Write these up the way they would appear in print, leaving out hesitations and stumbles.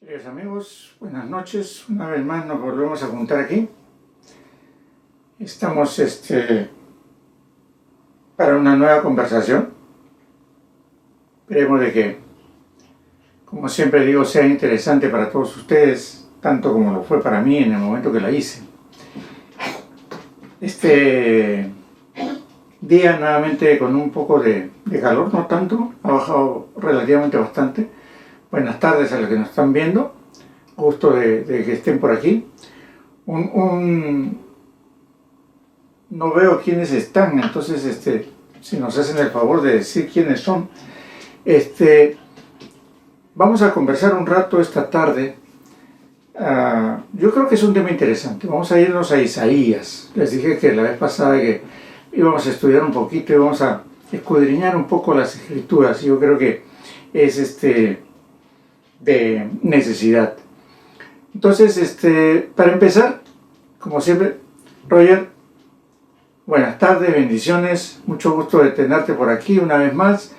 Queridos amigos, buenas noches. Una vez más nos volvemos a juntar aquí. Estamos para una nueva conversación. Esperemos de que, como siempre digo, sea interesante para todos ustedes, tanto como lo fue para mí en el momento que la hice. Este día nuevamente con un poco de calor, no tanto, ha bajado relativamente bastante. Buenas tardes a los que nos están viendo, gusto de que estén por aquí. No veo quiénes están, entonces si nos hacen el favor de decir quiénes son. Vamos a conversar un rato esta tarde. Yo creo que es un tema interesante. Vamos a irnos a Isaías. Les dije que la vez pasada que íbamos a estudiar un poquito y vamos a escudriñar un poco las escrituras. Yo creo que es de necesidad. Entonces, para empezar, como siempre, Roger, buenas tardes, bendiciones, mucho gusto de tenerte por aquí una vez más.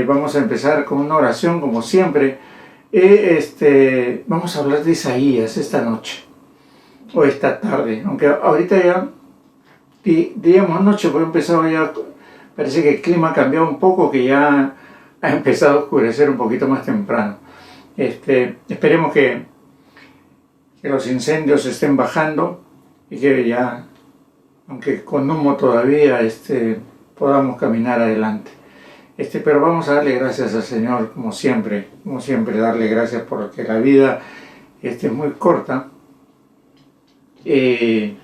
Vamos a empezar con una oración como siempre. Vamos a hablar de Isaías esta noche o esta tarde, aunque ahorita ya digamos noche, porque he empezado ya, parece que el clima ha cambiado un poco, que ya ha empezado a oscurecer un poquito más temprano. Esperemos que los incendios estén bajando y que ya, aunque con humo todavía, podamos caminar adelante. Pero vamos a darle gracias al Señor, como siempre, darle gracias porque la vida es muy corta. Se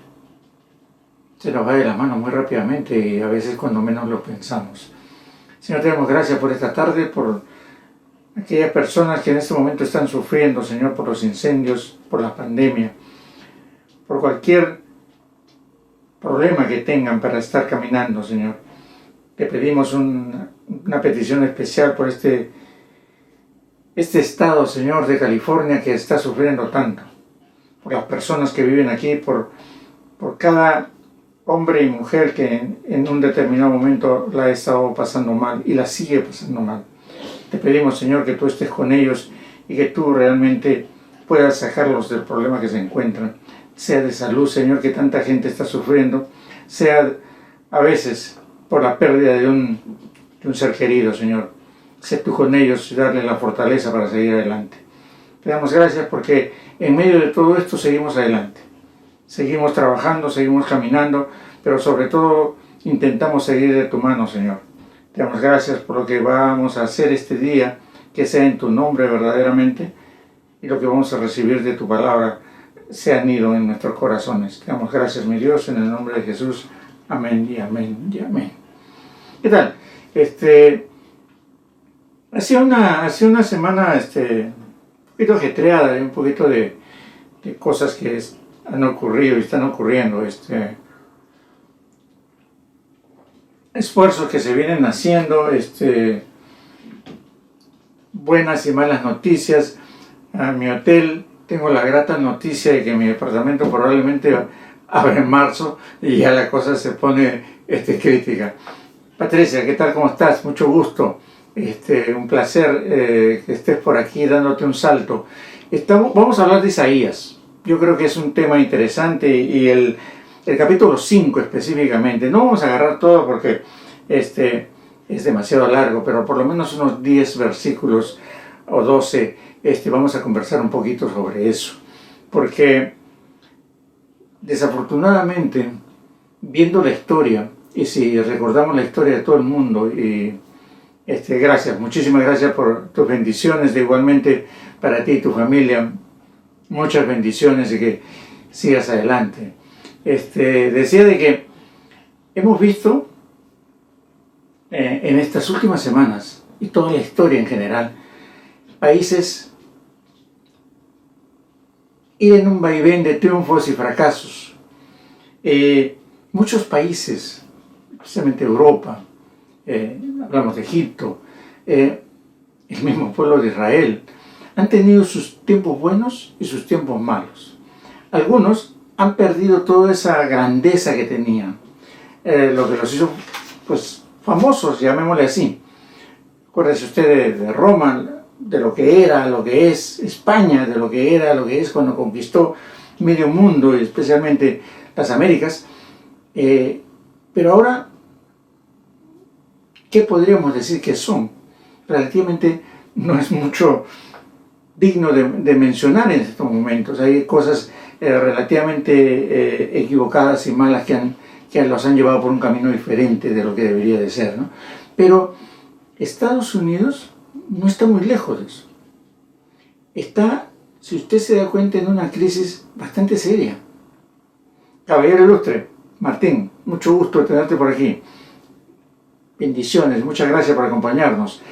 nos va de las manos muy rápidamente y a veces cuando menos lo pensamos. Señor, te damos gracias por esta tarde, por aquellas personas que en este momento están sufriendo, Señor, por los incendios, por la pandemia, por cualquier problema que tengan para estar caminando, Señor. Te pedimos una petición especial por este estado, Señor, de California, que está sufriendo tanto, por las personas que viven aquí, por cada hombre y mujer que en un determinado momento la ha estado pasando mal y la sigue pasando mal. Te pedimos, Señor, que tú estés con ellos y que tú realmente puedas sacarlos del problema que se encuentran, sea de salud, Señor, que tanta gente está sufriendo, sea a veces por la pérdida de un ser querido, Señor. Sé tú con ellos y darles la fortaleza para seguir adelante. Te damos gracias porque en medio de todo esto seguimos adelante. Seguimos trabajando, seguimos caminando, pero sobre todo intentamos seguir de tu mano, Señor. Te damos gracias por lo que vamos a hacer este día, que sea en tu nombre verdaderamente, y lo que vamos a recibir de tu palabra sea nido en nuestros corazones. Te damos gracias, mi Dios, en el nombre de Jesús. Amén y amén y amén. ¿Qué tal? Ha sido una semana un poquito ajetreada, un poquito de cosas que han ocurrido y están ocurriendo, esfuerzos que se vienen haciendo, buenas y malas noticias. A mi hotel tengo la grata noticia de que mi departamento probablemente abre en marzo y ya la cosa se pone crítica. Patricia, ¿qué tal? ¿Cómo estás? Mucho gusto. Un placer que estés por aquí dándote un salto. Vamos a hablar de Isaías. Yo creo que es un tema interesante y el capítulo 5 específicamente. No vamos a agarrar todo porque es demasiado largo, pero por lo menos unos 10 versículos o 12 vamos a conversar un poquito sobre eso. Porque desafortunadamente, viendo la historia, y si recordamos la historia de todo el mundo, y gracias, muchísimas gracias por tus bendiciones, de igualmente para ti y tu familia, muchas bendiciones y que sigas adelante. Decía de que hemos visto en estas últimas semanas y toda la historia en general, países ir en un vaivén de triunfos y fracasos. Muchos países, especialmente Europa, hablamos de Egipto, el mismo pueblo de Israel, han tenido sus tiempos buenos y sus tiempos malos. Algunos han perdido toda esa grandeza que tenían, lo que los hizo pues famosos, llamémosle así. Acuérdese usted de Roma, de lo que era, lo que es España, de lo que era, lo que es cuando conquistó medio mundo, especialmente las Américas. Pero ahora, ¿qué podríamos decir que son? Relativamente no es mucho digno de mencionar en estos momentos. Hay cosas relativamente equivocadas y malas que los han llevado por un camino diferente de lo que debería de ser, ¿no? Pero Estados Unidos no está muy lejos de eso. Está, si usted se da cuenta, en una crisis bastante seria. Caballero ilustre, Martín, mucho gusto tenerte por aquí. Bendiciones, muchas gracias por acompañarnos.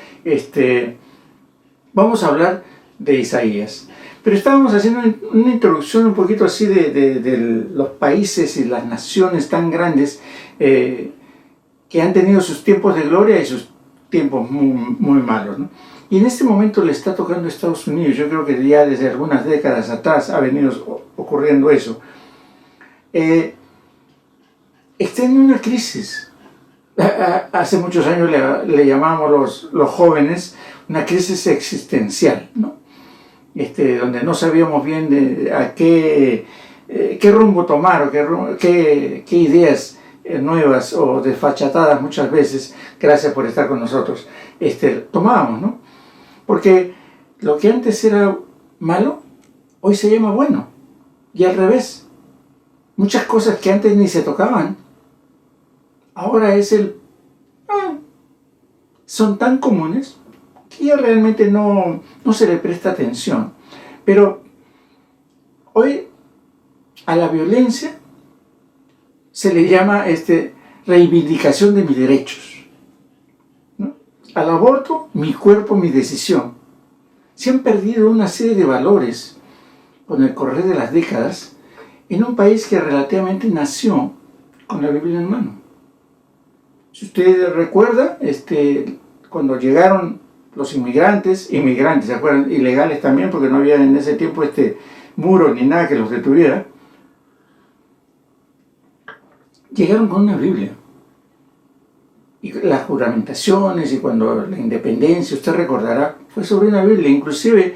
Vamos a hablar de Isaías. Pero estábamos haciendo una introducción un poquito así de los países y las naciones tan grandes que han tenido sus tiempos de gloria y sus tiempos muy, muy malos, ¿no? Y en este momento le está tocando a Estados Unidos. Yo creo que ya desde algunas décadas atrás ha venido ocurriendo eso. Está en una crisis. Hace muchos años le llamamos los jóvenes una crisis existencial, ¿no? Donde no sabíamos bien a qué rumbo tomar o qué ideas nuevas o desfachatadas muchas veces, gracias por estar con nosotros, tomábamos, ¿no? Porque lo que antes era malo, hoy se llama bueno, y al revés. Muchas cosas que antes ni se tocaban, ahora son tan comunes que ya realmente no se le presta atención. Pero hoy a la violencia se le llama reivindicación de mis derechos, ¿no? Al aborto, mi cuerpo, mi decisión. Se han perdido una serie de valores con el correr de las décadas en un país que relativamente nació con la Biblia en mano. Si usted recuerda, cuando llegaron los inmigrantes, ¿se acuerdan? Ilegales también, porque no había en ese tiempo muro ni nada que los detuviera. Llegaron con una Biblia. Y las juramentaciones y cuando la independencia, usted recordará, fue sobre una Biblia. Inclusive,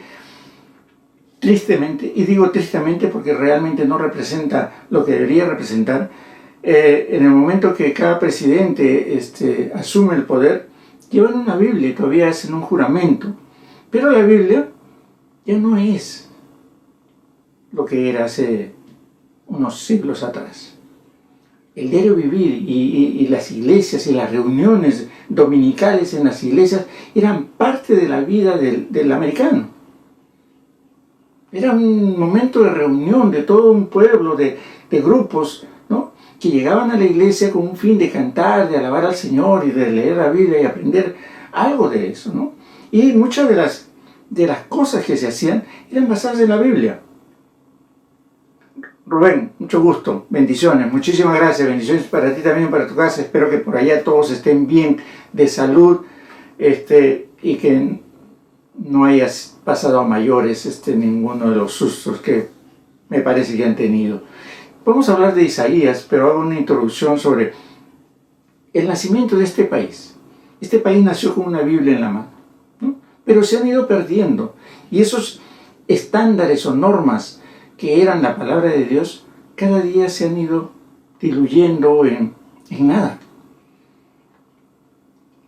tristemente, y digo tristemente porque realmente no representa lo que debería representar, en el momento que cada presidente asume el poder, llevan una Biblia y todavía hacen un juramento. Pero la Biblia ya no es lo que era hace unos siglos atrás. El diario vivir y las iglesias y las reuniones dominicales en las iglesias eran parte de la vida del americano. Era un momento de reunión de todo un pueblo, de grupos, ¿no?, que llegaban a la iglesia con un fin de cantar, de alabar al Señor y de leer la Biblia y aprender algo de eso, ¿no? Y muchas de las cosas que se hacían eran basadas en la Biblia. Rubén, mucho gusto, bendiciones, muchísimas gracias, bendiciones para ti también, para tu casa. Espero que por allá todos estén bien de salud, y que no hayas pasado a mayores ninguno de los sustos que me parece que han tenido. Vamos a hablar de Isaías, pero hago una introducción sobre el nacimiento de este país. Este país nació con una Biblia en la mano, ¿no? Pero se han ido perdiendo. Y esos estándares o normas que eran la palabra de Dios, cada día se han ido diluyendo en nada.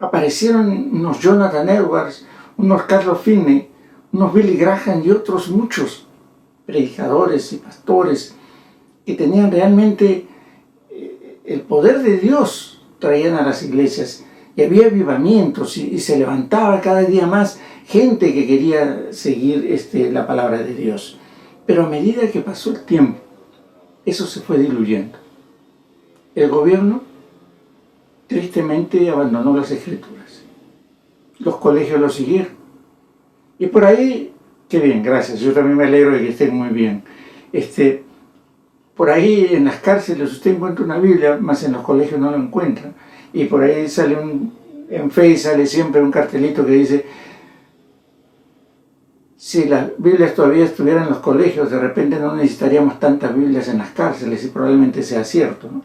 Aparecieron unos Jonathan Edwards, unos Carlos Finney, unos Billy Graham y otros muchos predicadores y pastores que tenían realmente el poder de Dios, traían a las iglesias, y había avivamientos y se levantaba cada día más gente que quería seguir la palabra de Dios. Pero a medida que pasó el tiempo, eso se fue diluyendo. El gobierno tristemente abandonó las escrituras. Los colegios lo siguieron. Y por ahí, qué bien, gracias, yo también me alegro de que estén muy bien. Por ahí en las cárceles usted encuentra una Biblia, más en los colegios no lo encuentra. Y por ahí sale en Facebook sale siempre un cartelito que dice: si las Biblias todavía estuvieran en los colegios, de repente no necesitaríamos tantas Biblias en las cárceles, y probablemente sea cierto, ¿no?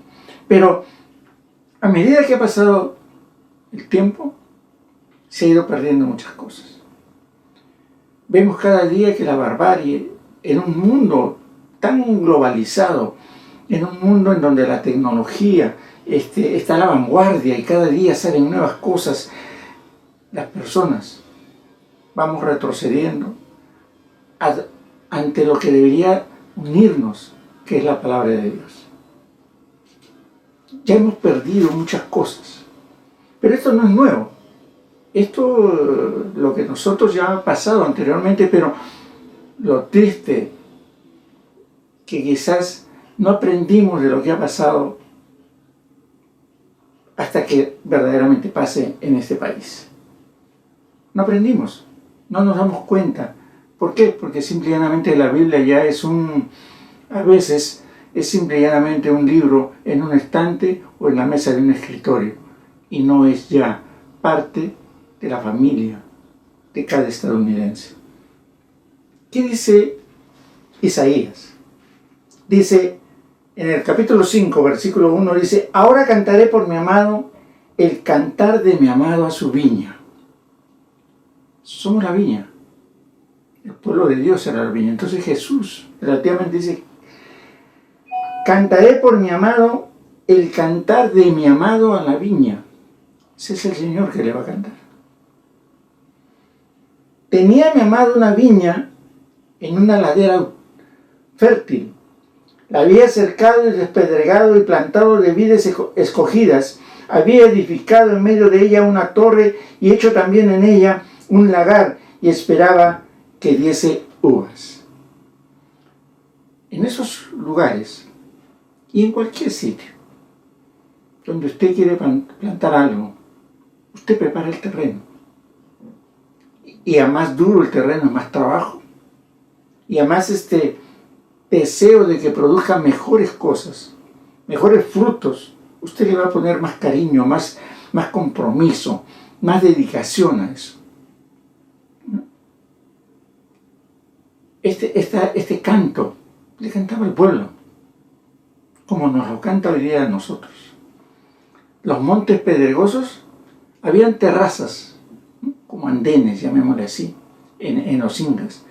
Pero a medida que ha pasado el tiempo, se ha ido perdiendo muchas cosas. Vemos cada día que la barbarie, en un mundo tan globalizado, en un mundo en donde la tecnología está a la vanguardia y cada día salen nuevas cosas, las personas vamos retrocediendo ante lo que debería unirnos, que es la palabra de Dios. Ya hemos perdido muchas cosas, pero esto no es nuevo. Esto, lo que nosotros ya ha pasado anteriormente, pero lo triste que quizás no aprendimos de lo que ha pasado hasta que verdaderamente pase en este país. No aprendimos, no nos damos cuenta. ¿Por qué? Porque simple y llanamente la Biblia ya a veces es simple y llanamente un libro en un estante o en la mesa de un escritorio, y no es ya parte de la familia de cada estadounidense. ¿Qué dice Isaías? Dice en el capítulo 5, versículo 1, dice: ahora cantaré por mi amado el cantar de mi amado a su viña. Somos la viña. El pueblo de Dios era la viña. Entonces Jesús relativamente dice: cantaré por mi amado el cantar de mi amado a la viña. Ese es el Señor que le va a cantar. Tenía mi amado una viña en una ladera fértil. La había cercado y despedregado y plantado de vides escogidas. Había edificado en medio de ella una torre y hecho también en ella un lagar, y esperaba que diese uvas. En esos lugares y en cualquier sitio donde usted quiere plantar algo, usted prepara el terreno. Y a más duro el terreno, más trabajo. Y a más deseo de que produzca mejores cosas, mejores frutos, usted le va a poner más cariño, más compromiso, más dedicación a eso. Este canto le cantaba el pueblo, como nos lo canta hoy día a nosotros. Los montes pedregosos, habían terrazas, como andenes, llamémosle así, en los incas,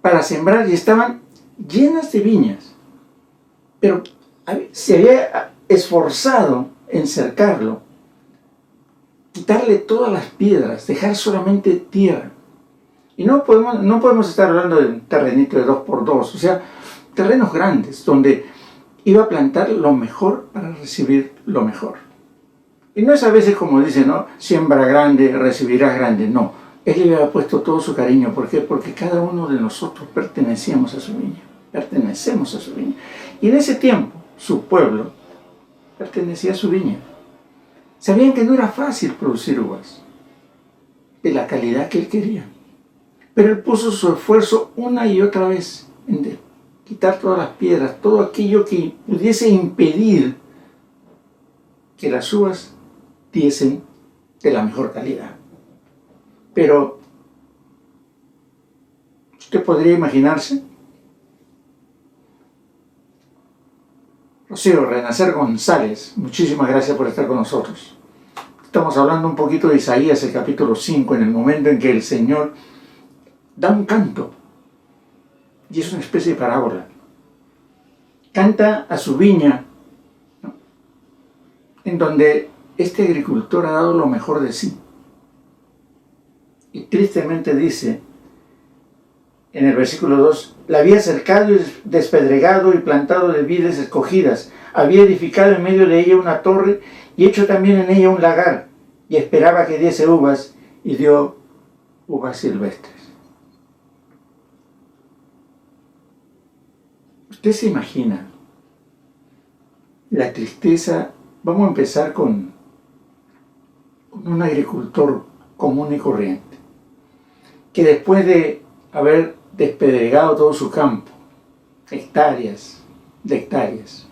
para sembrar, y estaban llenas de viñas, pero se había esforzado en cercarlo, quitarle todas las piedras, dejar solamente tierra. Y no podemos estar hablando de un terrenito de 2x2, o sea, terrenos grandes, donde iba a plantar lo mejor para recibir lo mejor. Y no es a veces como dice, ¿no? Siembra grande, recibirás grande. No, él le había puesto todo su cariño. ¿Por qué? Porque cada uno de nosotros pertenecíamos a su viña. Pertenecemos a su viña. Y en ese tiempo, su pueblo pertenecía a su viña. Sabían que no era fácil producir uvas de la calidad que él quería. Pero él puso su esfuerzo una y otra vez en quitar todas las piedras, todo aquello que pudiese impedir que las uvas diesen de la mejor calidad. Pero usted podría imaginarse, Rocío Renacer González, muchísimas gracias por estar con nosotros. Estamos hablando un poquito de Isaías, el capítulo 5, en el momento en que el Señor da un canto, y es una especie de parábola. Canta a su viña, ¿no?, en donde este agricultor ha dado lo mejor de sí. Y tristemente dice, en el versículo 2, la había cercado y despedregado y plantado de vides escogidas. Había edificado en medio de ella una torre y hecho también en ella un lagar. Y esperaba que diese uvas, y dio uvas silvestres. ¿Usted se imagina la tristeza? Vamos a empezar con un agricultor común y corriente, que después de haber despedregado todo su campo, hectáreas de hectáreas,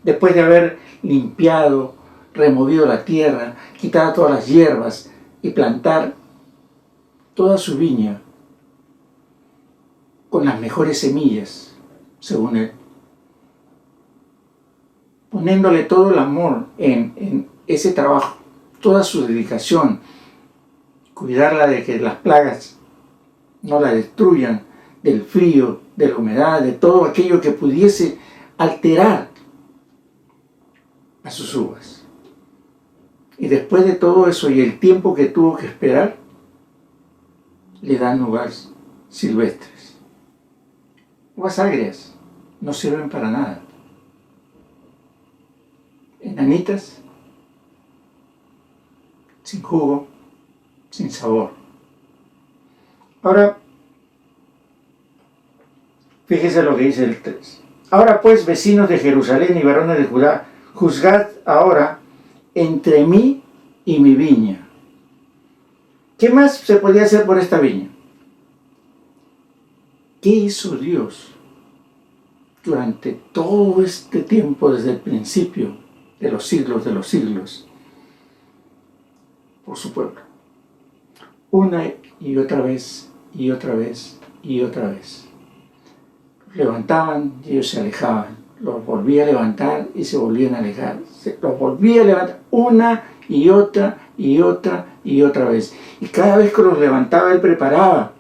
después de haber limpiado, removido la tierra, quitado todas las hierbas y plantar toda su viña con las mejores semillas, según él, poniéndole todo el amor en ese trabajo, toda su dedicación, cuidarla de que las plagas no la destruyan del frío, de la humedad, de todo aquello que pudiese alterar a sus uvas. Y después de todo eso y el tiempo que tuvo que esperar, le dan uvas silvestres. Uvas agrias no sirven para nada. Enanitas, sin jugo, sin sabor. Ahora, fíjese lo que dice el 3. Ahora pues, vecinos de Jerusalén y varones de Judá, juzgad ahora entre mí y mi viña. ¿Qué más se podía hacer por esta viña? ¿Qué hizo Dios durante todo este tiempo, desde el principio de los siglos, por su pueblo? Una y otra vez, y otra vez, y otra vez. Los levantaban y ellos se alejaban. Los volvía a levantar y se volvían a alejar. Los volvía a levantar una y otra y otra y otra vez. Y cada vez que los levantaba, él preparaba,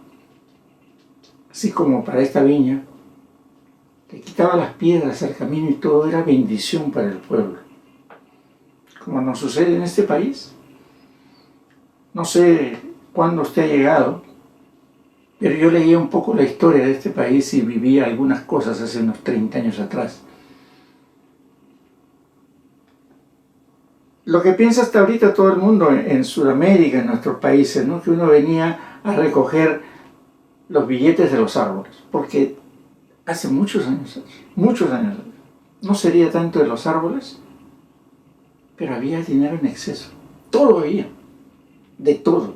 así como para esta viña, le quitaba las piedras al camino y todo era bendición para el pueblo. Como nos sucede en este país. No sé cuándo usted ha llegado, pero yo leía un poco la historia de este país y vivía algunas cosas hace unos 30 años atrás. Lo que piensa hasta ahorita todo el mundo en Sudamérica, en nuestros países, ¿no? Que uno venía a recoger los billetes de los árboles, porque hace muchos años, no sería tanto de los árboles, pero había dinero en exceso. Todo había, de todo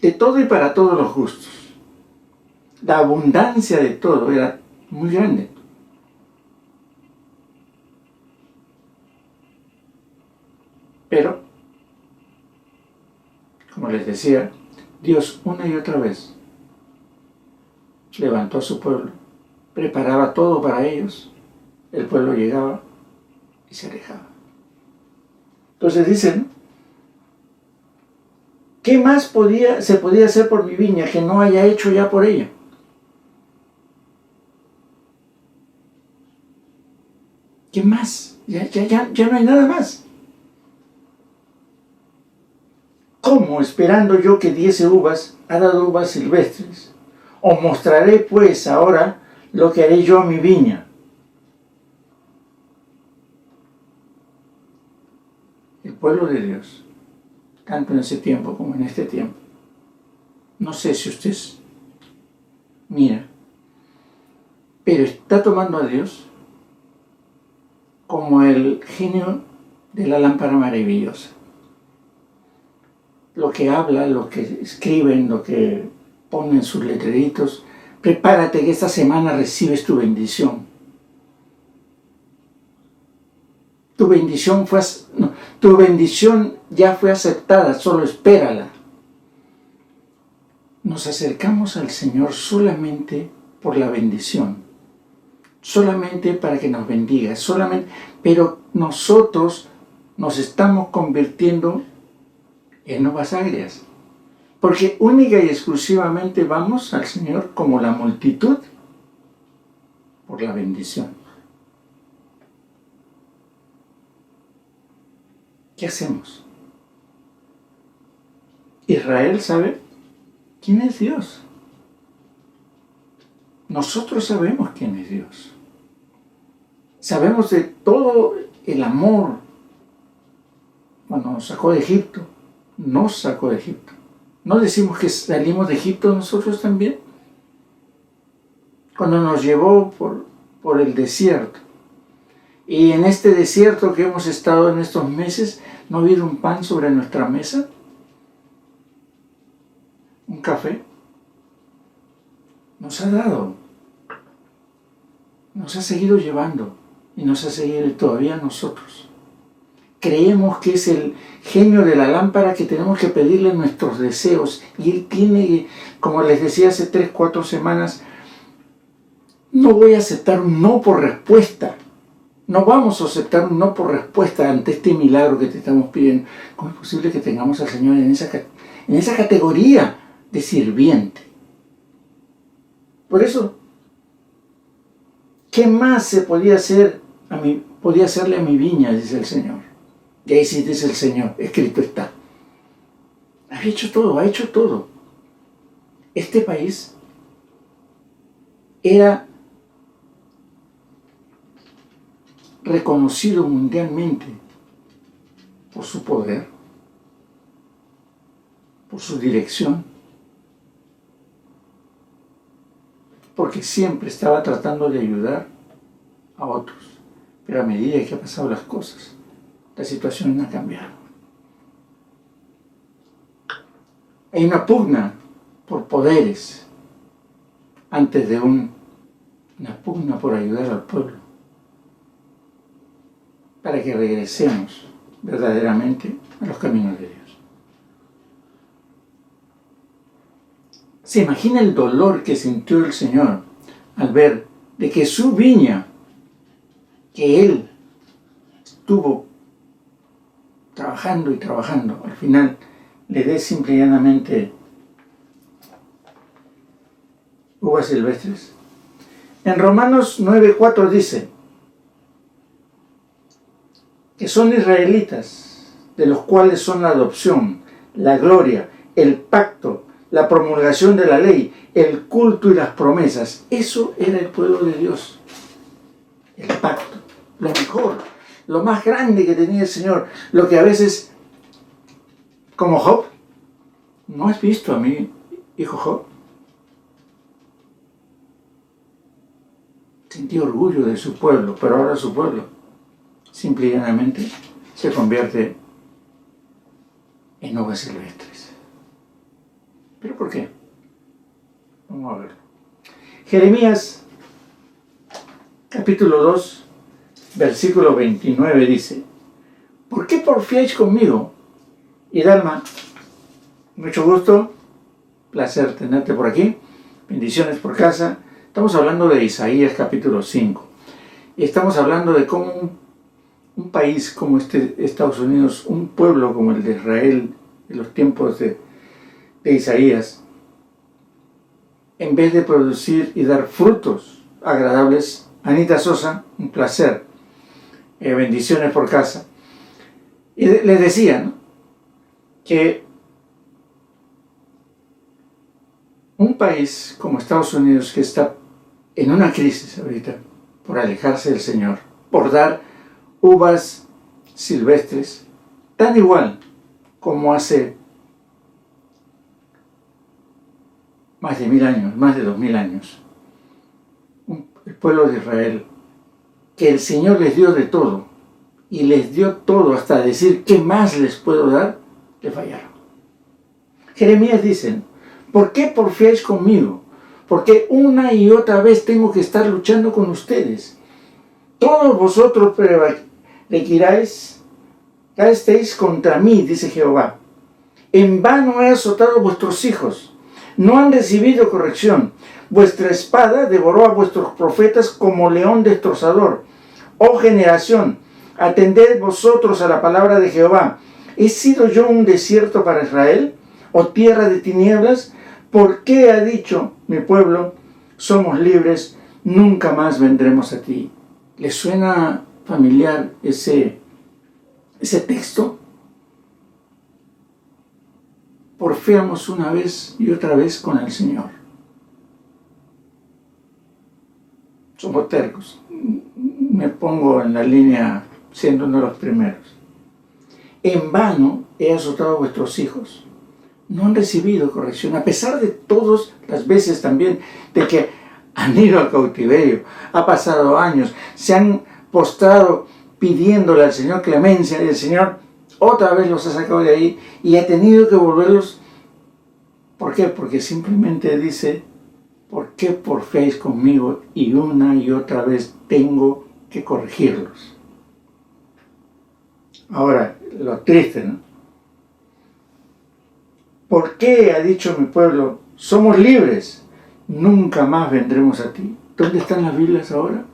y para todos los gustos. La abundancia de todo era muy grande. Pero, como les decía, Dios una y otra vez levantó a su pueblo, preparaba todo para ellos, el pueblo llegaba y se alejaba. Entonces dicen, ¿qué más se podía hacer por mi viña que no haya hecho ya por ella? ¿Qué más? Ya no hay nada más. ¿Cómo, esperando yo que diese uvas, ha dado uvas silvestres? Os mostraré pues ahora lo que haré yo a mi viña. El pueblo de Dios, tanto en ese tiempo como en este tiempo, no sé si usted mira, pero está tomando a Dios como el genio de la lámpara maravillosa. Lo que habla, lo que escriben, lo que ponen sus letreritos, prepárate que esta semana recibes tu bendición. Tu bendición ya fue aceptada, solo espérala. Nos acercamos al Señor solamente por la bendición, solamente para que nos bendiga, pero nosotros nos estamos convirtiendo en uvas agrias, porque única y exclusivamente vamos al Señor como la multitud por la bendición. ¿Qué hacemos? Israel sabe quién es Dios. Nosotros sabemos quién es Dios. Sabemos de todo el amor cuando nos sacó de Egipto. Nos sacó de Egipto. ¿No decimos que salimos de Egipto nosotros también? Cuando nos llevó por el desierto. Y en este desierto que hemos estado en estos meses, ¿no ha habido un pan sobre nuestra mesa? ¿Un café? Nos ha dado. Nos ha seguido llevando. Y nos ha seguido todavía a nosotros. Creemos que es el genio de la lámpara que tenemos que pedirle nuestros deseos. Y Él tiene, como les decía hace 3-4 semanas, no voy a aceptar un no por respuesta. No vamos a aceptar un no por respuesta ante este milagro que te estamos pidiendo. ¿Cómo es posible que tengamos al Señor en esa categoría de sirviente? Por eso, ¿qué más se podía hacer podía hacerle a mi viña? Dice el Señor. Y ahí sí dice el Señor, escrito está. Ha hecho todo. Este país era reconocido mundialmente por su poder, por su dirección, porque siempre estaba tratando de ayudar a otros. Pero a medida que han pasado las cosas, la situación ha cambiado. Hay una pugna por poderes antes de una pugna por ayudar al pueblo, para que regresemos verdaderamente a los caminos de Dios. ¿Se imagina el dolor que sintió el Señor al ver de que su viña, que Él estuvo trabajando y trabajando, al final le dé simple y llanamente uvas silvestres? En Romanos 9:4 dice que son israelitas, de los cuales son la adopción, la gloria, el pacto, la promulgación de la ley, el culto y las promesas. Eso era el pueblo de Dios. El pacto, lo mejor, lo más grande que tenía el Señor. Lo que a veces, como Job, ¿no has visto a mi hijo Job? Sentía orgullo de su pueblo, pero ahora su pueblo simple y llanamente se convierte en uvas silvestres. ¿Pero por qué? Vamos a verlo. Jeremías capítulo 2, versículo 29 dice: ¿por qué porfiáis conmigo? Y Dalma, mucho gusto, placer tenerte por aquí, bendiciones por casa. Estamos hablando de Isaías capítulo 5 y estamos hablando de cómo un país como Estados Unidos, un pueblo como el de Israel en los tiempos de Isaías, en vez de producir y dar frutos agradables. Anita Sosa, un placer, bendiciones por casa. Y les decía, ¿no?, que un país como Estados Unidos, que está en una crisis ahorita por alejarse del Señor, por dar uvas silvestres, tan igual como hace más de 1000 años, más de 2000 años, el pueblo de Israel, que el Señor les dio de todo, y les dio todo hasta decir ¿qué más les puedo dar?, le fallaron. Jeremías dice: ¿por qué porfiáis conmigo? Porque una y otra vez tengo que estar luchando con ustedes. Todos vosotros caesteis contra mí, dice Jehová. En vano he azotado a vuestros hijos. No han recibido corrección. Vuestra espada devoró a vuestros profetas como león destrozador. Oh generación, atended vosotros a la palabra de Jehová. ¿He sido yo un desierto para Israel, o tierra de tinieblas? ¿Por qué ha dicho mi pueblo, somos libres, nunca más vendremos a ti? ¿Les suena familiar ese texto? Porfiamos una vez y otra vez con el Señor. Somos tercos. Me pongo en la línea siendo uno de los primeros. En vano he azotado a vuestros hijos. No han recibido corrección, a pesar de todas las veces también de que han ido al cautiverio. Ha pasado años, se han postrado pidiéndole al Señor clemencia, y el Señor otra vez los ha sacado de ahí y ha tenido que volverlos. ¿Por qué? Porque simplemente dice: ¿por qué porfiáis conmigo? Y una y otra vez tengo que corregirlos. Ahora, lo triste, ¿no? ¿Por qué ha dicho mi pueblo, somos libres, nunca más vendremos a ti? ¿Dónde están las Biblias ahora?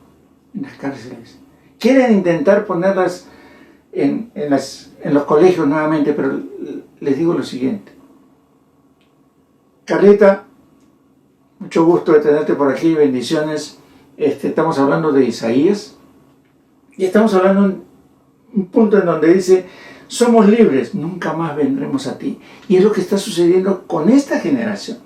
En las cárceles. Quieren intentar ponerlas en los colegios nuevamente, pero les digo lo siguiente. Carlita, Mucho gusto de tenerte por aquí, bendiciones. Estamos hablando de Isaías y estamos hablando en un punto en donde dice, somos libres, nunca más vendremos a ti. Y es lo que está sucediendo con esta generación.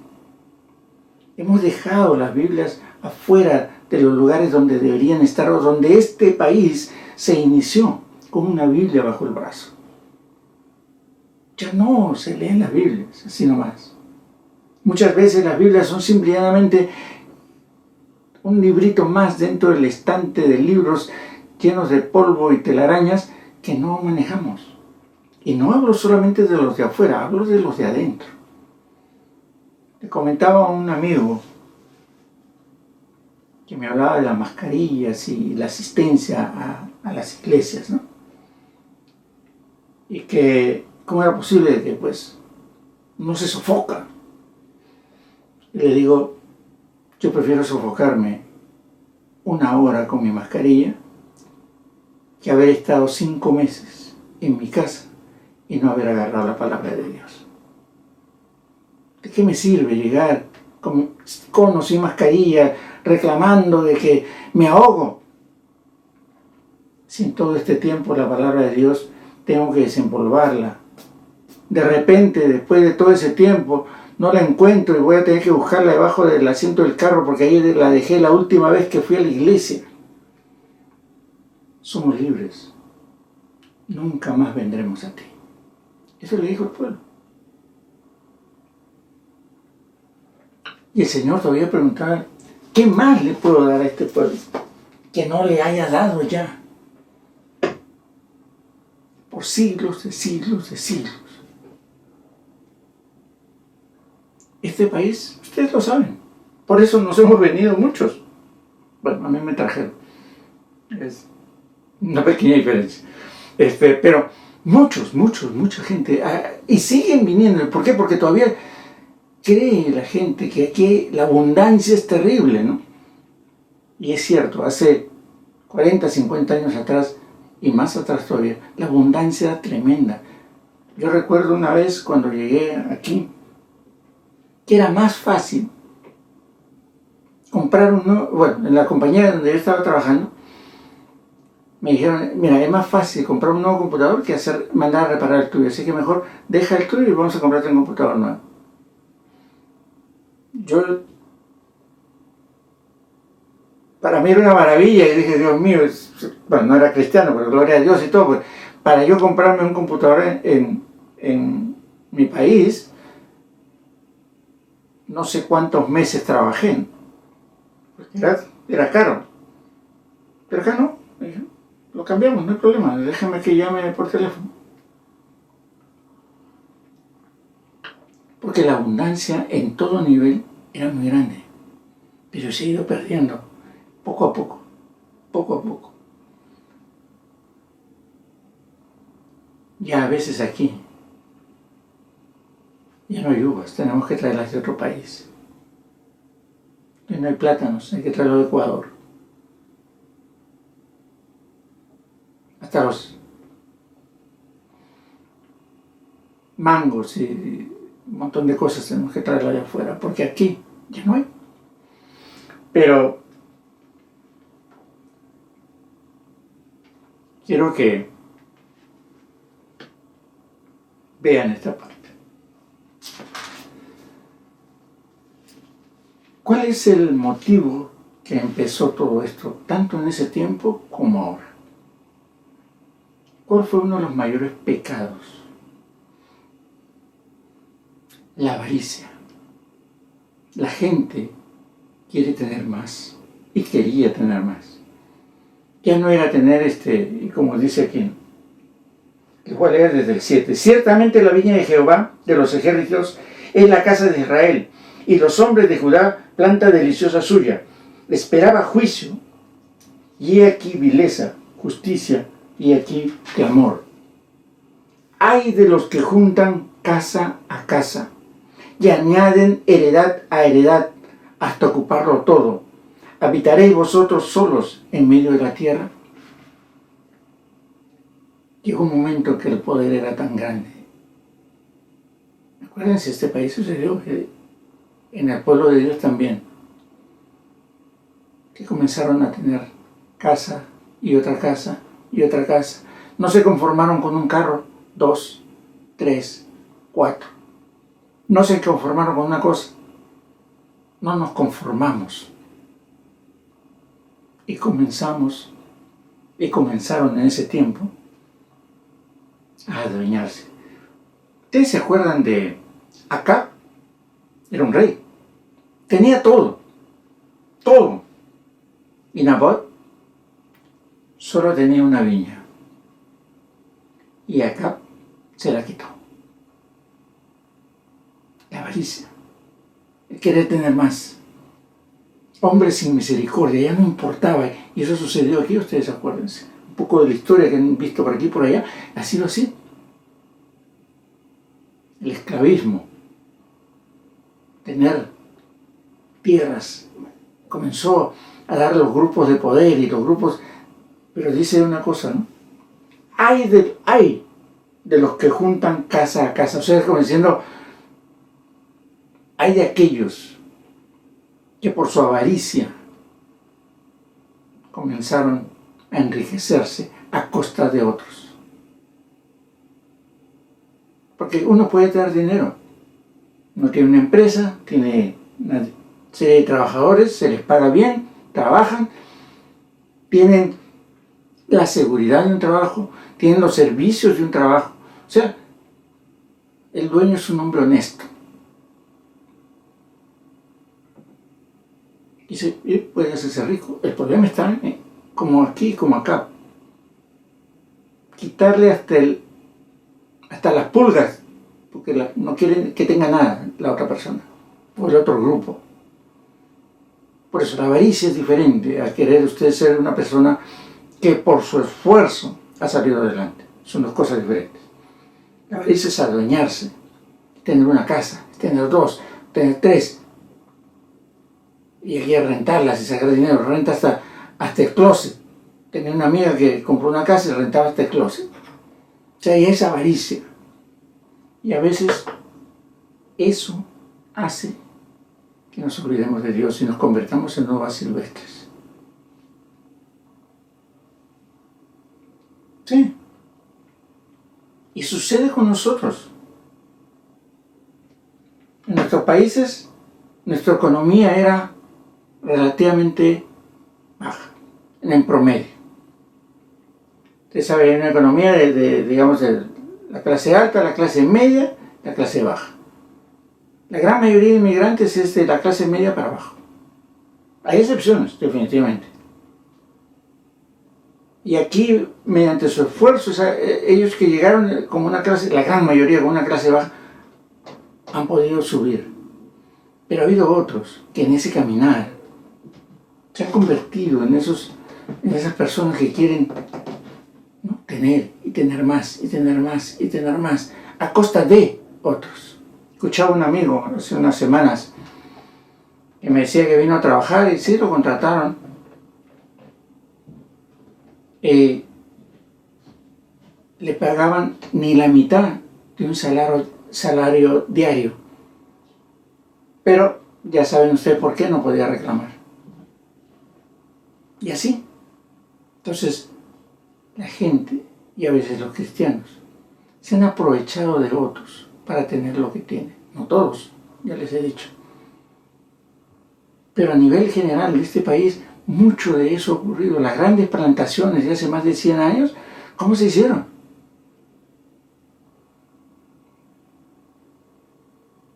Hemos dejado las Biblias afuera de los lugares donde deberían estar o donde este país se inició con una Biblia bajo el brazo. Ya no se leen las Biblias, así nomás. Muchas veces las Biblias son simplemente un librito más dentro del estante de libros llenos de polvo y telarañas que no manejamos. Y no hablo solamente de los de afuera, hablo de los de adentro. Le comentaba a un amigo que me hablaba de las mascarillas y la asistencia a las iglesias, ¿no? Y que cómo era posible que pues no se sofoca. Y le digo, yo prefiero sofocarme 1 hora con mi mascarilla que haber estado 5 meses en mi casa y no haber agarrado la palabra de Dios. ¿De qué me sirve llegar con conos y mascarilla reclamando de que me ahogo? Si en todo este tiempo la palabra de Dios tengo que desempolvarla. De repente, después de todo ese tiempo, no la encuentro y voy a tener que buscarla debajo del asiento del carro porque ahí la dejé la última vez que fui a la iglesia. Somos libres. Nunca más vendremos a ti. Eso le dijo el pueblo. Y el Señor todavía preguntaba, ¿qué más le puedo dar a este pueblo que no le haya dado ya? Por siglos de siglos de siglos. Este país, ustedes lo saben, por eso nos hemos venido muchos. Bueno, a mí me trajeron. Es una pequeña diferencia. Pero mucha gente. Y siguen viniendo. ¿Por qué? Porque todavía cree la gente que aquí la abundancia es terrible, ¿no? Y es cierto, hace 40, 50 años atrás, y más atrás todavía, la abundancia era tremenda. Yo recuerdo una vez cuando llegué aquí, que era más fácil comprar en la compañía donde yo estaba trabajando, me dijeron, mira, es más fácil comprar un nuevo computador que mandar a reparar el tuyo, así que mejor deja el tuyo y vamos a comprarte un computador nuevo. Para mí era una maravilla y dije, Dios mío, bueno, no era cristiano, pero gloria a Dios y todo, pues, para yo comprarme un computador en mi país, no sé cuántos meses trabajé, era caro, pero acá no, dije, lo cambiamos, no hay problema, déjame que llame por teléfono. Porque la abundancia en todo nivel era muy grande, pero se ha ido perdiendo poco a poco, poco a poco. Ya a veces aquí ya no hay uvas, tenemos que traerlas de otro país. Ya no hay plátanos, hay que traerlos de Ecuador. Hasta los mangos y un montón de cosas tenemos que traerlo allá afuera, porque aquí ya no hay. Pero quiero que vean esta parte. ¿Cuál es el motivo que empezó todo esto, tanto en ese tiempo como ahora? ¿Cuál fue uno de los mayores pecados? La avaricia. La gente quiere tener más y quería tener más. Ya no era tener y como dice aquí, les voy a leer desde el 7. Ciertamente la viña de Jehová, de los ejércitos, es la casa de Israel, y los hombres de Judá, planta deliciosa suya. Esperaba juicio, y he aquí vileza, justicia, y aquí clamor. Ay de los que juntan casa a casa, y añaden heredad a heredad, hasta ocuparlo todo. ¿Habitaréis vosotros solos en medio de la tierra? Llegó un momento que el poder era tan grande. Acuérdense, este país sucedió que en el pueblo de Dios también, que comenzaron a tener casa y otra casa y otra casa. No se conformaron con un carro, 2, 3, 4. No se conformaron con una cosa. No nos conformamos. Y comenzaron en ese tiempo a adueñarse. ¿Ustedes se acuerdan de Acab? Era un rey. Tenía todo. Todo. Y Nabot solo tenía una viña. Y Acab se la quitó. La avaricia. El querer tener más. Hombres sin misericordia, ya no importaba. Y eso sucedió aquí, ustedes acuérdense. Un poco de la historia que han visto por aquí y por allá, ha sido así. El esclavismo, tener tierras, comenzó a dar los grupos de poder y los grupos, pero dice una cosa, ¿no? Hay de los que juntan casa a casa, o sea, como diciendo, hay de aquellos que por su avaricia comenzaron a enriquecerse a costa de otros. Porque uno puede tener dinero, uno tiene una empresa, tiene una serie de trabajadores, se les paga bien, trabajan, tienen la seguridad de un trabajo, tienen los servicios de un trabajo. O sea, el dueño es un hombre honesto. Y puede hacerse rico. El problema está como aquí, como acá. Quitarle hasta las pulgas, porque no quieren que tenga nada la otra persona o el otro grupo. Por eso la avaricia es diferente a querer usted ser una persona que por su esfuerzo ha salido adelante. Son dos cosas diferentes. La avaricia es adueñarse, tener una casa, tener 2, tener 3, y aquí a rentarlas y sacar dinero, renta hasta el closet. Tenía una amiga que compró una casa y rentaba hasta el closet. O sea, y es avaricia. Y a veces eso hace que nos olvidemos de Dios y nos convertamos en nuevas silvestres. Sí. Y sucede con nosotros. En nuestros países, nuestra economía era relativamente baja, en promedio. Usted sabe, hay una economía digamos, de la clase alta, la clase media, la clase baja. La gran mayoría de inmigrantes es de la clase media para abajo. Hay excepciones, definitivamente. Y aquí, mediante su esfuerzo, ellos que llegaron como una clase, la gran mayoría como una clase baja, han podido subir. Pero ha habido otros que en ese caminar se han convertido en esas personas que quieren, ¿no?, tener y tener más y tener más y tener más a costa de otros. Escuchaba un amigo hace unas semanas que me decía que vino a trabajar y sí, lo contrataron. Le pagaban ni la mitad de un salario diario. Pero ya saben ustedes por qué no podía reclamar. Y así. Entonces, la gente, y a veces los cristianos, se han aprovechado de otros para tener lo que tienen. No todos, ya les he dicho. Pero a nivel general de este país, mucho de eso ha ocurrido. Las grandes plantaciones de hace más de 100 años, ¿cómo se hicieron?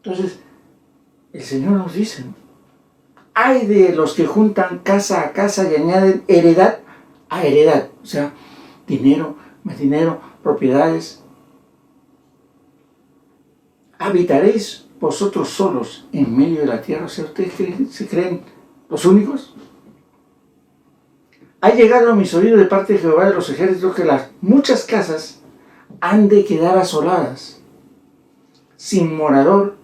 Entonces, el Señor nos dice, hay de los que juntan casa a casa y añaden heredad a heredad. O sea, dinero, más dinero, propiedades. ¿Habitaréis vosotros solos en medio de la tierra? O sea, ¿ustedes se creen los únicos? Ha llegado a mis oídos de parte de Jehová de los ejércitos que las muchas casas han de quedar asoladas, sin morador,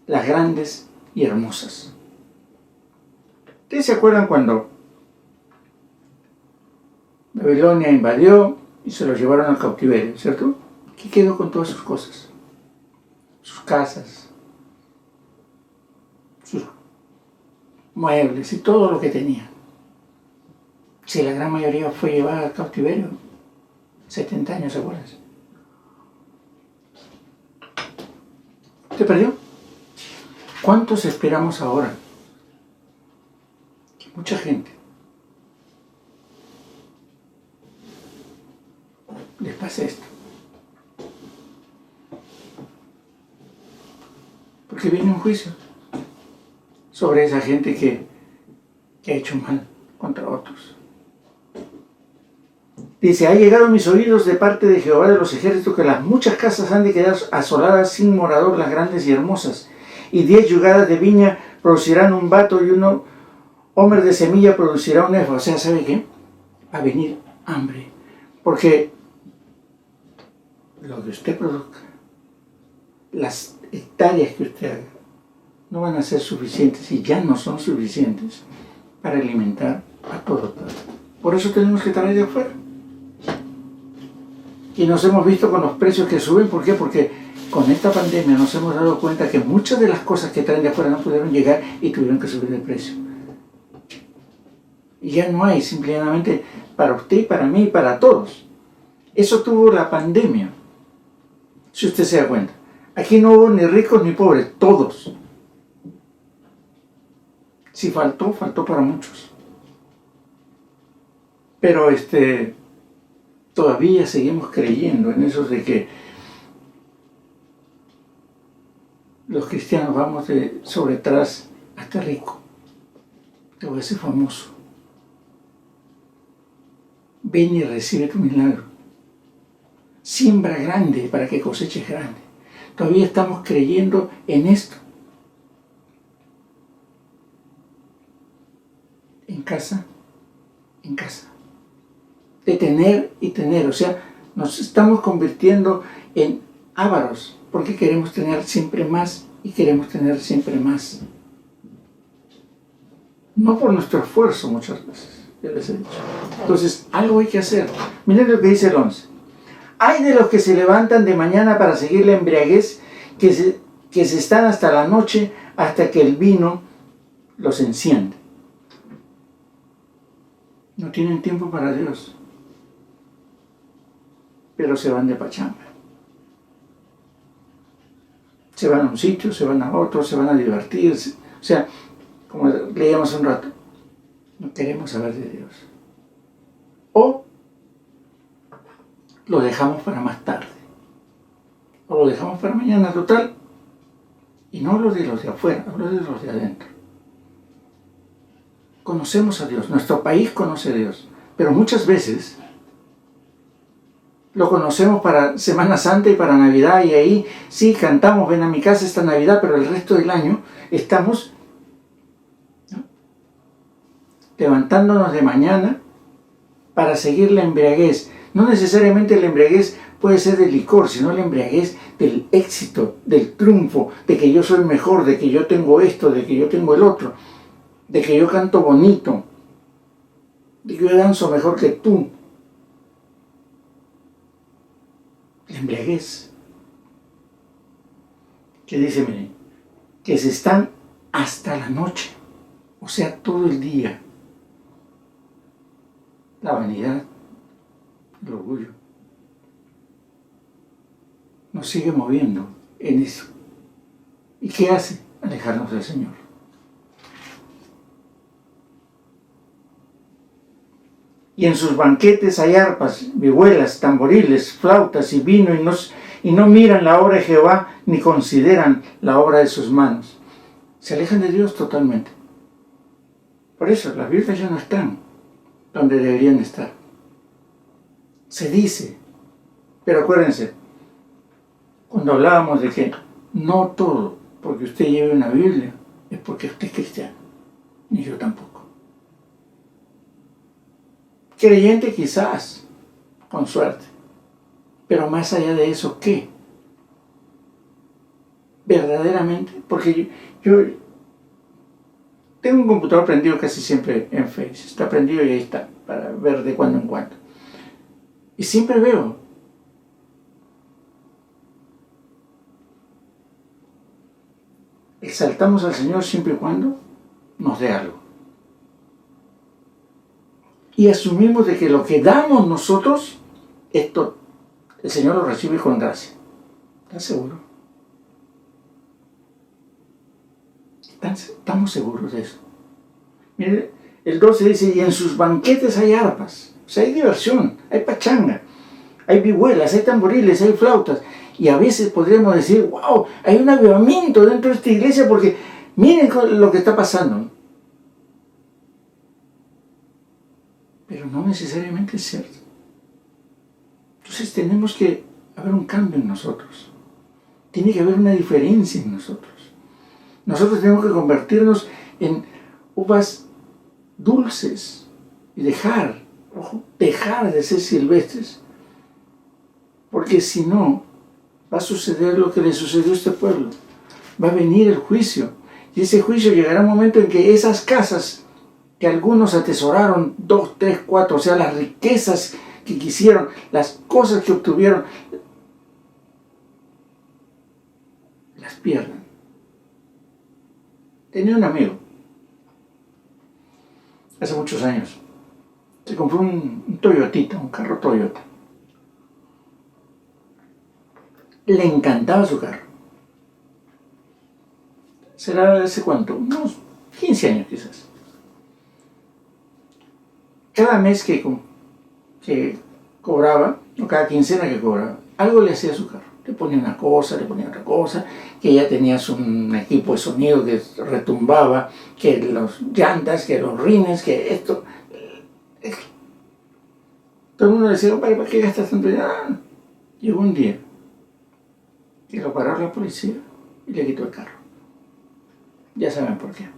las grandes y hermosas. ¿Ustedes se acuerdan cuando Babilonia invadió y se los llevaron al cautiverio, cierto? ¿Qué quedó con todas sus cosas? Sus casas, sus muebles y todo lo que tenían. Si la gran mayoría fue llevada al cautiverio, 70 años, ¿se acuerdan? ¿Se perdió? ¿Cuántos esperamos ahora? Mucha gente. Les pasa esto. Porque viene un juicio sobre esa gente que ha hecho mal contra otros. Dice, ha llegado a mis oídos de parte de Jehová de los ejércitos que las muchas casas han de quedar asoladas sin morador, las grandes y hermosas. Y 10 yugadas de viña producirán un bato y 1 homer de semilla producirá un efa. O sea, ¿sabe qué? Va a venir hambre. Porque lo que usted produzca, las hectáreas que usted haga, no van a ser suficientes y ya no son suficientes para alimentar a todo el pueblo. Por eso tenemos que traer de afuera. Y nos hemos visto con los precios que suben. ¿Por qué? Porque con esta pandemia nos hemos dado cuenta que muchas de las cosas que traen de afuera no pudieron llegar y tuvieron que subir de precio. Y ya no hay, simplemente para usted, para mí y para todos. Eso tuvo la pandemia. Si usted se da cuenta. Aquí no hubo ni ricos ni pobres, todos. Si faltó, faltó para muchos. Pero todavía seguimos creyendo en eso de que los cristianos vamos de sobre atrás hasta rico. Te voy a hacer famoso. Ven y recibe tu milagro. Siembra grande para que coseches grande. Todavía estamos creyendo en esto. En casa, en casa. De tener y tener. O sea, nos estamos convirtiendo en ávaros porque queremos tener siempre más y queremos tener siempre más. No por nuestro esfuerzo muchas veces, ya les he dicho. Entonces, algo hay que hacer. Miren lo que dice el 11. Hay de los que se levantan de mañana para seguir la embriaguez, que se están hasta la noche, hasta que el vino los enciende. No tienen tiempo para Dios, pero se van de pachanga. Se van a un sitio, se van a otro, se van a divertirse. O sea, como leíamos un rato, no queremos saber de Dios. O lo dejamos para más tarde. O lo dejamos para mañana, total. Y no hablo de los de afuera, hablo de los de adentro. Conocemos a Dios, nuestro país conoce a Dios, pero muchas veces lo conocemos para Semana Santa y para Navidad, y ahí sí cantamos, ven a mi casa esta Navidad, pero el resto del año estamos, ¿no?, levantándonos de mañana para seguir la embriaguez. No necesariamente la embriaguez puede ser del licor, sino la embriaguez del éxito, del triunfo, de que yo soy mejor, de que yo tengo esto, de que yo tengo el otro, de que yo canto bonito, de que yo danzo mejor que tú. La embriaguez. Que dice, miren, que se están hasta la noche, o sea, todo el día. La vanidad, el orgullo, nos sigue moviendo en eso. ¿Y qué hace? Alejarnos del Señor. Y en sus banquetes hay arpas, vihuelas, tamboriles, flautas y vino, y no miran la obra de Jehová, ni consideran la obra de sus manos. Se alejan de Dios totalmente. Por eso las virtudes ya no están donde deberían estar. Se dice, pero acuérdense, cuando hablábamos de que no todo, porque usted lleve una Biblia, es porque usted es cristiano, ni yo tampoco. Creyente quizás, con suerte, pero más allá de eso, ¿qué? Verdaderamente, porque yo tengo un computador prendido casi siempre en Face, está prendido y ahí está, para ver de cuando en cuando. Y siempre veo exaltamos al Señor siempre y cuando nos dé algo. Y asumimos de que lo que damos nosotros, esto el Señor lo recibe con gracia. ¿Estás seguro? ¿Estamos seguros de eso? Mire, el 12 dice, y en sus banquetes hay arpas, o sea, hay diversión, hay pachanga, hay vihuelas, hay tamboriles, hay flautas. Y a veces podríamos decir, wow, hay un avivamiento dentro de esta iglesia porque miren lo que está pasando. Pero no necesariamente es cierto. Entonces tenemos que haber un cambio en nosotros. Tiene que haber una diferencia en nosotros. Nosotros tenemos que convertirnos en uvas dulces y dejar de ser silvestres. Porque si no, va a suceder lo que le sucedió a este pueblo. Va a venir el juicio. Y ese juicio llegará un momento en que esas casas que algunos atesoraron, 2, 3, 4, o sea, las riquezas que quisieron, las cosas que obtuvieron, las pierdan. Tenía un amigo, hace muchos años, se compró un Toyotita, un carro Toyota. Le encantaba su carro. ¿Será de hace cuánto? Unos 15 años quizás. Cada mes que cobraba, o cada quincena que cobraba, algo le hacía a su carro. Le ponía una cosa, le ponía otra cosa, que ya tenías un equipo de sonido que retumbaba, que los llantas, que los rines, que esto. Todo el mundo le decía, ¿para qué gastas tanto dinero? Llegó un día que lo paró la policía y le quitó el carro. Ya saben por qué.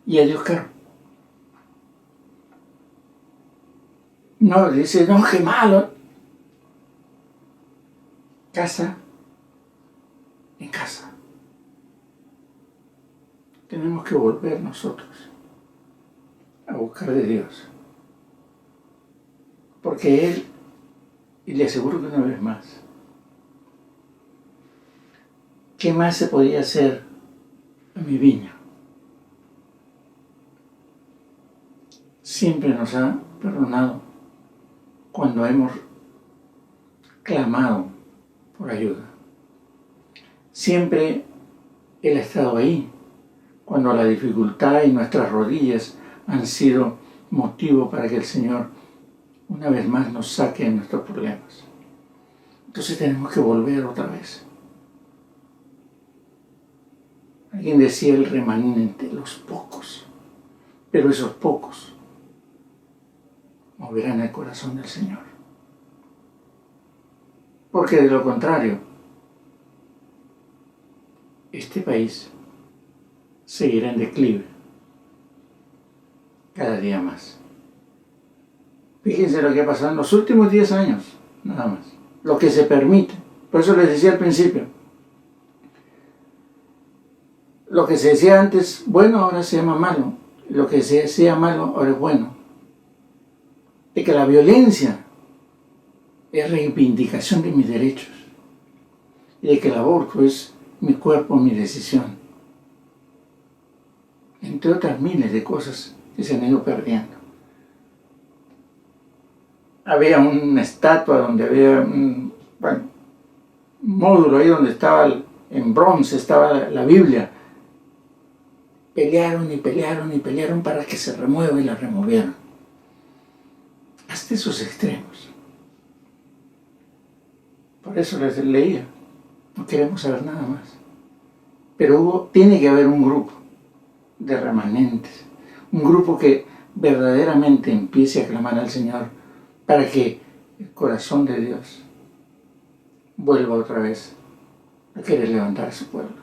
Y adiós carro. No, dice, no, qué malo. Casa en casa. Tenemos que volver nosotros a buscar de Dios. Porque Él, y le aseguro que una vez más, ¿qué más se podía hacer a mi viña? Siempre nos ha perdonado cuando hemos clamado por ayuda. Siempre Él ha estado ahí cuando la dificultad y nuestras rodillas han sido motivo para que el Señor una vez más nos saque de nuestros problemas. Entonces tenemos que volver otra vez. Alguien decía el remanente, los pocos, pero esos pocos moverán el corazón del Señor. Porque de lo contrario, este país seguirá en declive cada día más. Fíjense lo que ha pasado en los últimos 10 años, nada más. Lo que se permite. Por eso les decía al principio, lo que se decía antes bueno ahora se llama malo. Lo que se decía malo ahora es bueno. De que la violencia es reivindicación de mis derechos. Y de que el aborto es mi cuerpo, mi decisión. Entre otras miles de cosas que se han ido perdiendo. Había una estatua donde había un módulo ahí donde estaba en bronce, estaba la Biblia. Pelearon y pelearon y pelearon para que se remueva y la removieron. Hasta esos extremos. Por eso les leía. No queremos saber nada más. Pero tiene que haber un grupo de remanentes. Un grupo que verdaderamente empiece a clamar al Señor para que el corazón de Dios vuelva otra vez a querer levantar a su pueblo.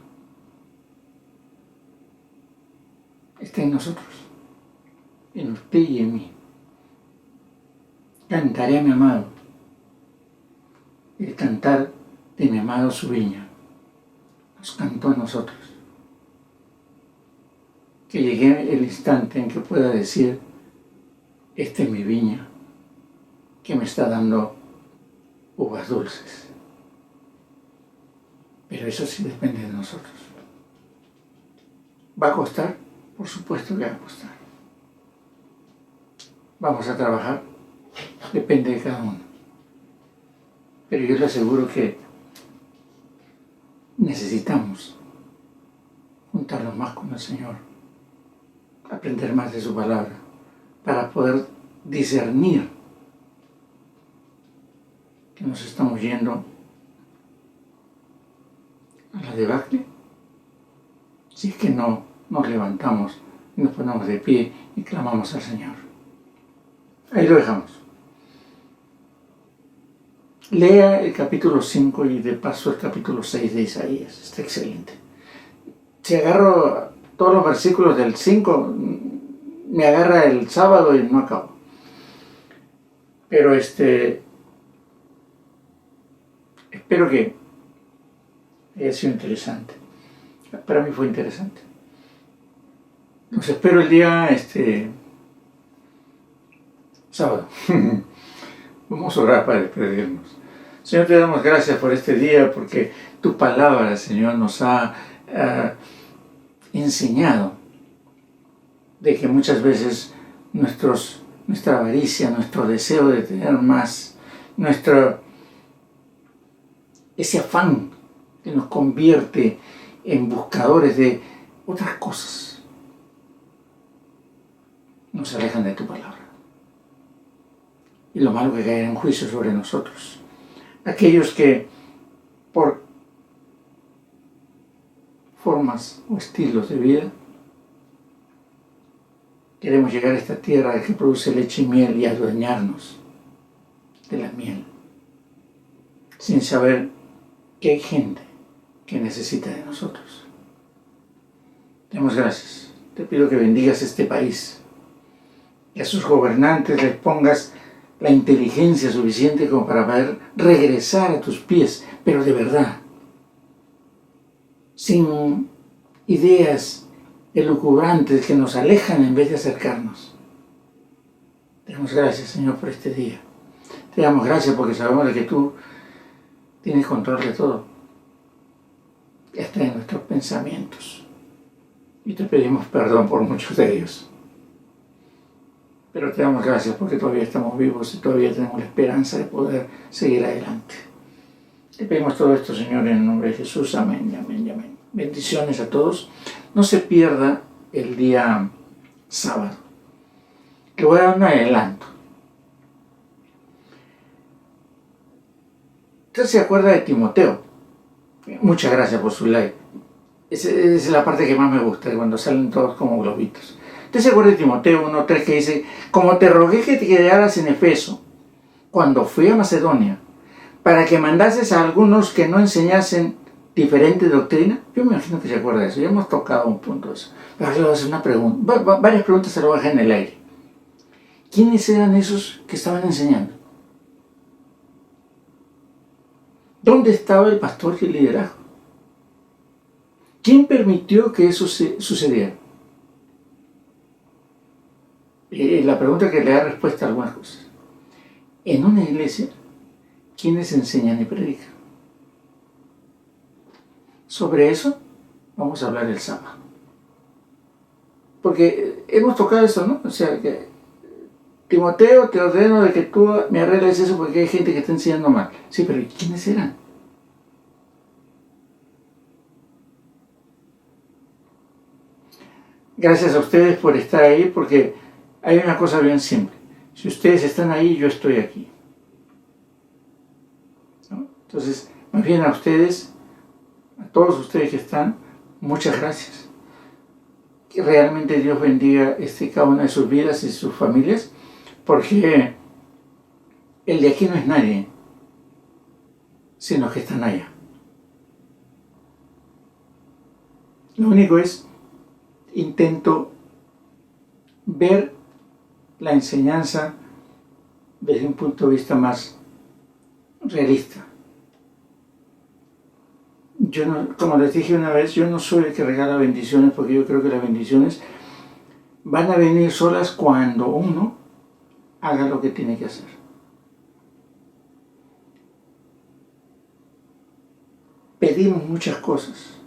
Está en nosotros, en usted y en mí. Cantaré a mi amado. El cantar de mi amado su viña nos cantó a nosotros. Que llegue el instante en que pueda decir, esta es mi viña, que me está dando uvas dulces. Pero eso sí depende de nosotros. ¿Va a costar? Por supuesto que va a costar. ¿Vamos a trabajar? Depende de cada uno. Pero yo le aseguro que necesitamos juntarnos más con el Señor, aprender más de su palabra, para poder discernir que nos estamos yendo a la debacle, si es que no nos levantamos y nos ponemos de pie y clamamos al Señor. Ahí lo dejamos. Lea el capítulo 5 y de paso el capítulo 6 de Isaías. Está excelente. Si agarro todos los versículos del 5, me agarra el sábado y no acabo. Pero espero que haya sido interesante. Para mí fue interesante. Los espero el día sábado. Vamos a orar para despedirnos. Señor, te damos gracias por este día, porque tu palabra, Señor, nos ha enseñado de que muchas veces nuestra avaricia, nuestro deseo de tener más, ese afán que nos convierte en buscadores de otras cosas, nos alejan de tu palabra. Y lo malo que caerá en juicio sobre nosotros. Aquellos que por formas o estilos de vida queremos llegar a esta tierra que produce leche y miel y adueñarnos de la miel, sin saber que hay gente que necesita de nosotros. Te damos gracias. Te pido que bendigas este país y a sus gobernantes les pongas la inteligencia suficiente como para poder regresar a tus pies, pero de verdad, sin ideas elucubrantes que nos alejan en vez de acercarnos. Te damos gracias, Señor, por este día. Te damos gracias porque sabemos de que tú tienes control de todo, hasta de nuestros pensamientos. Y te pedimos perdón por muchos de ellos. Pero te damos gracias porque todavía estamos vivos y todavía tenemos la esperanza de poder seguir adelante. Te pedimos todo esto, Señor, en el nombre de Jesús. Amén, amén, amén. Bendiciones a todos. No se pierda el día sábado. Te voy a dar un adelanto. ¿Usted se acuerda de Timoteo? Muchas gracias por su like. Esa es la parte que más me gusta, cuando salen todos como globitos. ¿Usted se acuerda de Timoteo 1:3 que dice: como te rogué que te quedaras en Efeso cuando fui a Macedonia, para que mandases a algunos que no enseñasen diferente doctrina? Yo me imagino que se acuerda de eso. Ya hemos tocado un punto de eso. Pero le voy a hacer una pregunta. Varias preguntas se lo voy a dejar en el aire. ¿Quiénes eran esos que estaban enseñando? ¿Dónde estaba el pastor y el liderazgo? ¿Quién permitió que eso sucediera? La pregunta que le da respuesta a algunas cosas. En una iglesia, ¿quiénes enseñan y predican? Sobre eso vamos a hablar el sábado. Porque hemos tocado eso, ¿no? O sea, que Timoteo, te ordeno de que tú me arregles eso porque hay gente que está enseñando mal. Sí, pero ¿quiénes eran? Gracias a ustedes por estar ahí, porque hay una cosa bien simple. Si ustedes están ahí, yo estoy aquí, ¿no? Entonces, más bien a ustedes, a todos ustedes que están, muchas gracias. Que realmente Dios bendiga cada una de sus vidas y sus familias, porque el de aquí no es nadie, sino que están allá. Lo único es, intento ver la enseñanza desde un punto de vista más realista. Yo no, como les dije una vez, yo no soy el que regala bendiciones, porque yo creo que las bendiciones van a venir solas cuando uno haga lo que tiene que hacer. Pedimos muchas cosas,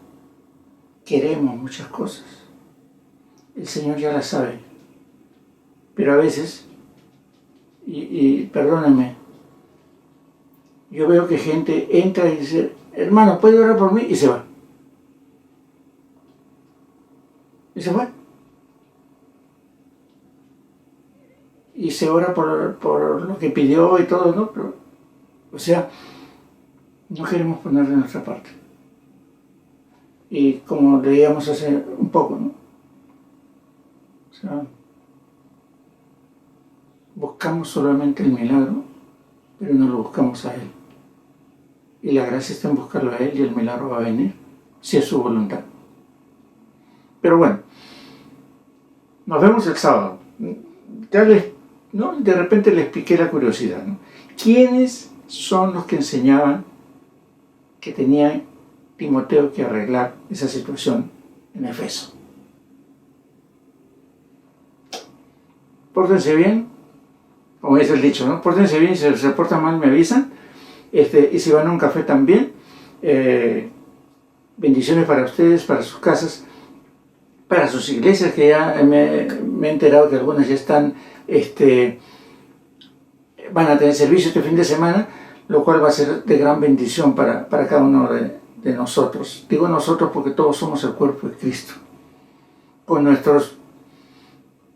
queremos muchas cosas, el Señor ya la sabe. Pero a veces, y perdónenme, yo veo que gente entra y dice, hermano, ¿puede orar por mí? Y se va. Y se va. Y se ora por lo que pidió y todo, ¿no? Pero, o sea, no queremos poner de nuestra parte. Y como leíamos hace un poco, ¿no? O sea, buscamos solamente el milagro, pero no lo buscamos a Él. Y la gracia está en buscarlo a Él y el milagro va a venir, si es su voluntad. Pero bueno, nos vemos el sábado. Ya ¿no? De repente les piqué la curiosidad, ¿no? ¿Quiénes son los que enseñaban que tenía Timoteo que arreglar esa situación en Efeso? Pórtense bien, como dice el dicho, ¿no? Pórtense bien, si se portan mal me avisan, y si van a un café también. Bendiciones para ustedes, para sus casas, para sus iglesias, que ya me he enterado que algunas ya están, van a tener servicio este fin de semana, lo cual va a ser de gran bendición para cada uno de nosotros. Digo nosotros porque todos somos el cuerpo de Cristo, con nuestros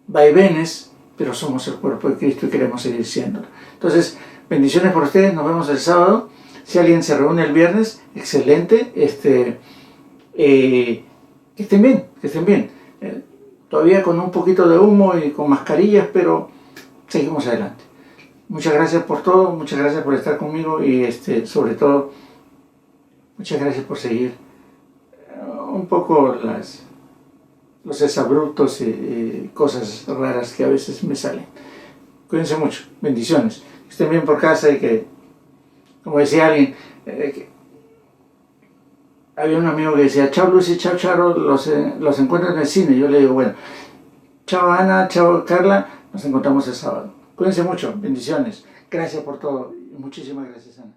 vaivenes, pero somos el cuerpo de Cristo y queremos seguir siéndolo. Entonces, bendiciones por ustedes, nos vemos el sábado. Si alguien se reúne el viernes, excelente, que estén bien, todavía con un poquito de humo y con mascarillas, pero seguimos adelante. Muchas gracias por todo, muchas gracias por estar conmigo y sobre todo, muchas gracias por seguir un poco los exabruptos y cosas raras que a veces me salen. Cuídense mucho, bendiciones, que estén bien por casa y que, como decía alguien, había un amigo que decía, chao Lucy, chao Charo, los encuentro en el cine. Yo le digo, bueno, chao Ana, chao Carla, nos encontramos el sábado. Cuídense mucho, bendiciones, gracias por todo y muchísimas gracias Ana.